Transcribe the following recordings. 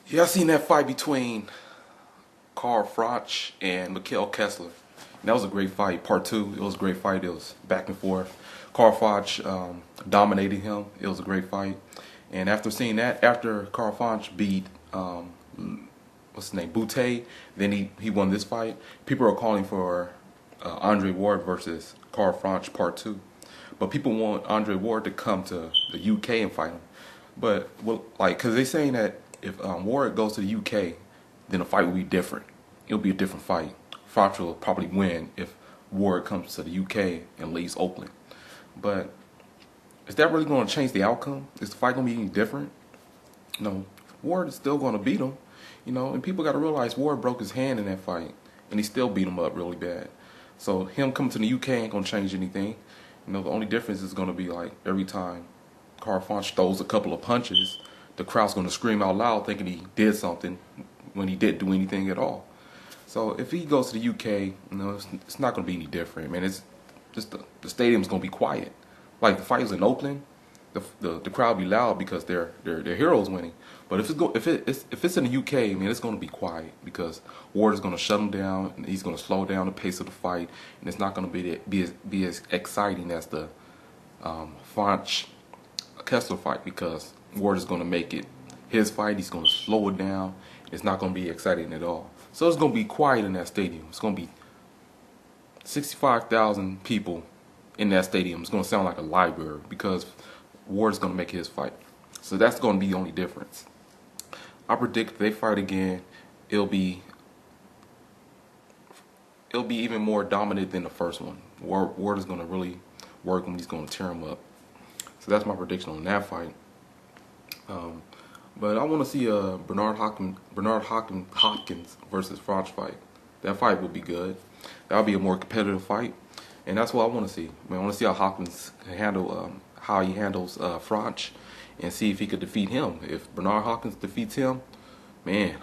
Yeah, I seen that fight between Carl Froch and Mikhail Kessler. And that was a great fight. Part two, it was a great fight. It was back and forth. Carl Froch dominated him. It was a great fight. And after seeing that, after Carl Froch beat what's his name, Butte, then he won this fight. People are calling for Andre Ward versus Carl Froch Part two, but people want Andre Ward to come to the UK and fight him. But well, like, cause they saying that if Ward goes to the UK, then the fight will be different. It'll be a different fight. Froch will probably win if Ward comes to the UK and leaves Oakland. But is that really going to change the outcome? Is the fight going to be any different? No, Ward is still going to beat him. And people got to realize Ward broke his hand in that fight, and he still beat him up really bad. So him coming to the UK ain't going to change anything. The only difference is going to be like every time Carl Froch throws a couple of punches, the crowd's going to scream out loud thinking he did something when he didn't do anything at all. So if he goes to the UK, it's not going to be any different, man. It's just the stadium's going to be quiet. Like the fight was in Oakland, the crowd be loud because their heroes winning. But if it's in the UK, man, it's going to be quiet because Ward is going to shut him down, and he's going to slow down the pace of the fight, and it's not going to be as exciting as the Froch Kessler fight, because Ward is going to make it his fight. He's going to slow it down. It's not going to be exciting at all. So it's going to be quiet in that stadium. It's going to be 65,000 people in that stadium. It's going to sound like a library because Ward is going to make his fight. So that's going to be the only difference. I predict if they fight again, it'll be even more dominant than the first one. Ward is going to really work him. He's going to tear him up. So that's my prediction on that fight. But I want to see Bernard Hopkins versus Froch fight. That fight will be good. That'll be a more competitive fight, and that's what I want to see. I want to see how Hopkins handles Froch, and see if he could defeat him. If Bernard Hopkins defeats him, man,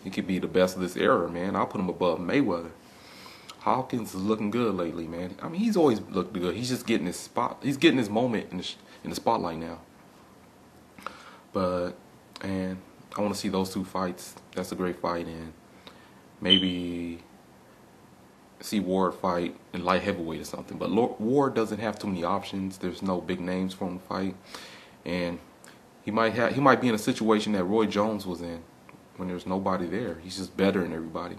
he could be the best of this era, man. I'll put him above Mayweather. Hopkins is looking good lately, man. I mean, he's always looked good. He's just getting his spot. He's getting his moment in the spotlight now. And I want to see those two fights. That's a great fight, and maybe see Ward fight in light heavyweight or something. But Ward doesn't have too many options. There's no big names for him to fight, and he might be in a situation that Roy Jones was in when there's nobody there. He's just better than everybody.